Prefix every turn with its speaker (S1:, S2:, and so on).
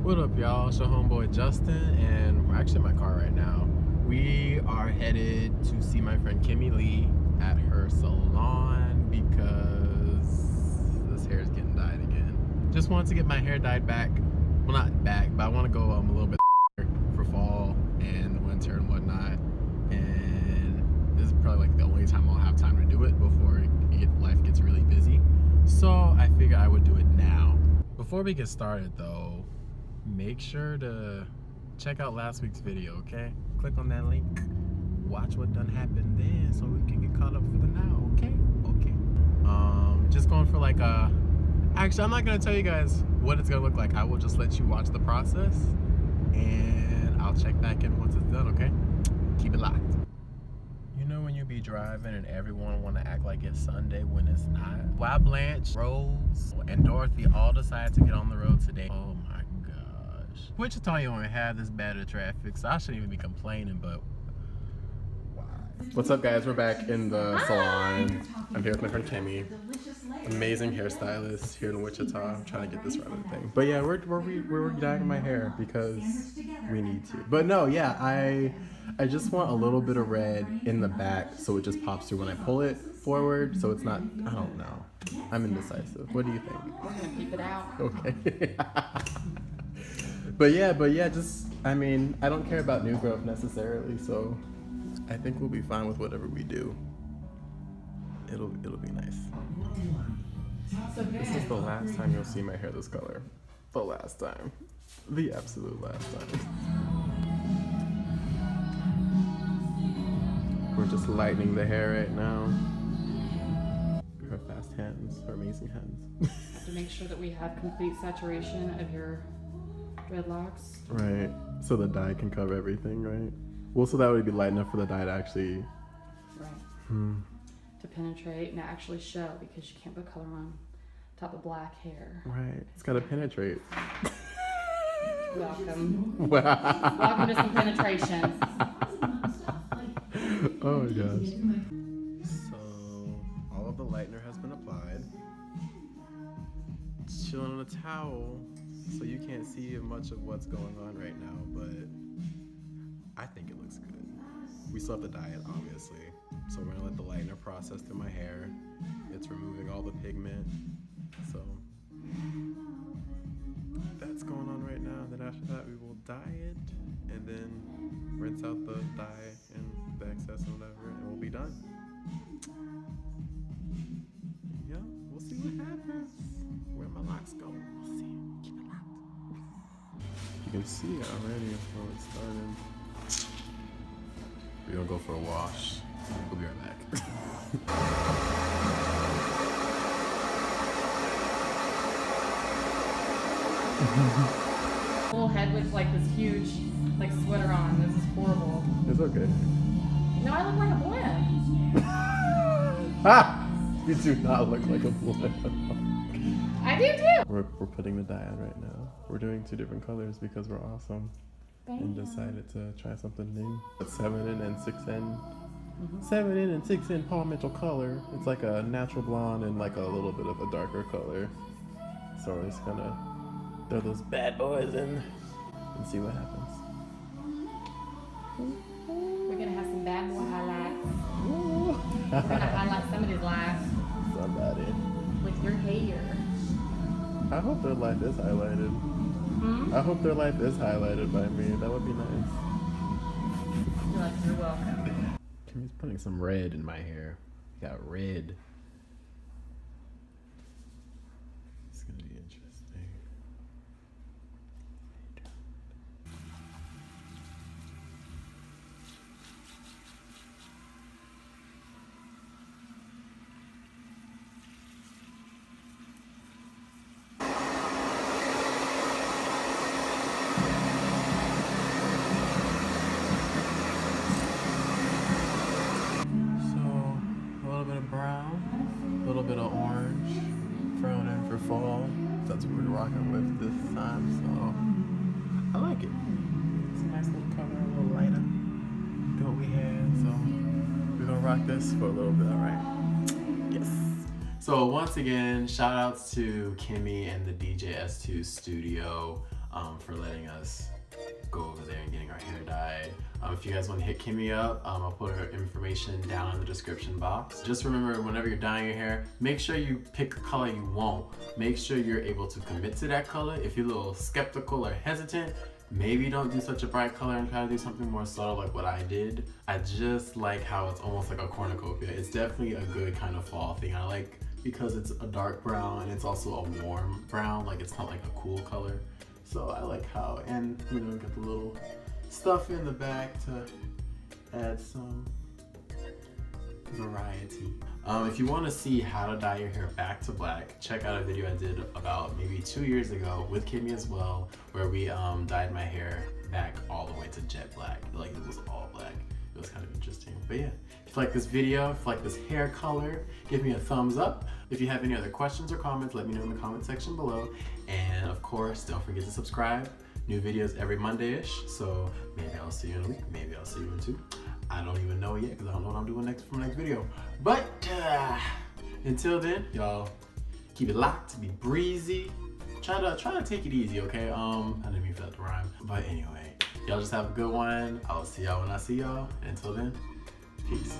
S1: What up, y'all? It's your homeboy Justin, and we're actually in my car right now. We are headed to see my friend Kimi Lei at her salon because this hair is getting dyed again. Just wanted to get my hair dyed back. Well, not back, but I want to go a little bit for fall and winter and whatnot. And this is probably like the only time I'll have time to do it before life gets really busy. So I figured I would do it now. Before we get started though, make sure to check out last week's video, okay? Click on that link, watch what done happened then so we can get caught up for the now, okay? Okay. Just going for like actually I'm not gonna tell you guys what it's gonna look like. I will just let you watch the process and I'll check back in once it's done, okay? Keep it locked. You know when you be driving and everyone want to act like it's Sunday when it's not? Why Blanche, Rose, and Dorothy all decided to get on the road today? Oh my gosh. Wichita, you don't have this bad of traffic, so I shouldn't even be complaining, but why? What's up, guys? We're back in the salon. I'm here with my friend Kimi. Amazing hairstylist here in Wichita. I'm trying to get this right thing. But yeah, we're dyeing my hair because we need to. But no, yeah, I just want a little bit of red in the back so it just pops through when I pull it forward, so it's not, I don't know. I'm indecisive. What do you think?
S2: We're gonna keep it out.
S1: Okay. But yeah, just, I mean, I don't care about new growth necessarily, so I think we'll be fine with whatever we do. It'll be nice.
S2: So
S1: This is the last time you'll see my hair this color. The last time. The absolute last time. We're just lightening the hair right now. Her fast hands, her amazing hands.
S2: have to make sure that we have complete saturation of your dreadlocks.
S1: Right, so the dye can cover everything, right? Well, so that would be light enough for the dye to actually...
S2: Right.
S1: To
S2: penetrate and actually show, because you can't put color on top of black hair.
S1: Right, it's gotta penetrate.
S2: Welcome.
S1: Wow.
S2: Welcome to some penetration.
S1: Oh my gosh. So, all of the lightener has been applied. It's chilling on a towel, so you can't see much of what's going on right now, but I think it looks good. We still have to dye it, obviously. So we're gonna let the lightener process through my hair. It's removing all the pigment. So that's going on right now. Then after that, we will dye it and then rinse out the dye and the excess and whatever, and we'll be done. Yeah, we'll see what happens. Where my locks go, we'll see. Keep it locked. You can see it already before it started. We're gonna go for a wash. We'll be right back.
S2: Little head with like this huge like sweater on. This is horrible.
S1: It's okay.
S2: No, I look like a blend.
S1: Ah! You do not look like a blend.
S2: I do too.
S1: We're putting the dye on right now. We're doing 2 different colors because we're awesome. And decided to try something new. A 7N and 6N. 7N and 6N palmetto color. It's like a natural blonde and like a little bit of a darker color. So we're just gonna throw those bad boys in and see what happens.
S2: We're gonna have some bad boy highlights. We're gonna highlight somebody's life
S1: Somebody.
S2: with your hair.
S1: I hope their life is highlighted. I hope their life is highlighted by me. That would be nice.
S2: You're welcome.
S1: Kimi's putting some red in my hair. Got red. It's gonna be interesting. Brown, a little bit of orange, thrown in for fall. That's what we're rocking with this time, so I like it. It's a nice little color, a little lighter than what we had, so we're gonna rock this for a little bit, all right? Yes. So once again, shout outs to Kimi and the DJS2 studio. for letting us go over there and getting our hair dyed. If you guys want to hit Kimi up, I'll put her information down in the description box. Just remember, whenever you're dyeing your hair, make sure you pick the color you want. Make sure you're able to commit to that color. If you're a little skeptical or hesitant, maybe don't do such a bright color and try to do something more subtle like what I did. I just like how it's almost like a cornucopia. It's definitely a good kind of fall thing. I like because it's a dark brown and it's also a warm brown, like it's not like a cool color. So I like how, and you know, got the little stuff in the back to add some variety. If you want to see how to dye your hair back to black, check out a video I did about maybe 2 years ago with Kimi as well, where we dyed my hair back all the way to jet black. Like it was all black. It was kind of interesting. But yeah, if you like this video, if you like this hair color, give me a thumbs up. If you have any other questions or comments, let me know in the comment section below. And of course, don't forget to subscribe. New videos every Monday-ish. So maybe I'll see you in a week. Maybe I'll see you in 2. I don't even know yet because I don't know what I'm doing next for my next video. But until then, y'all keep it locked, be breezy. Try to take it easy, okay? I didn't mean for that to rhyme. But anyway, y'all just have a good one. I'll see y'all when I see y'all. And until then, peace.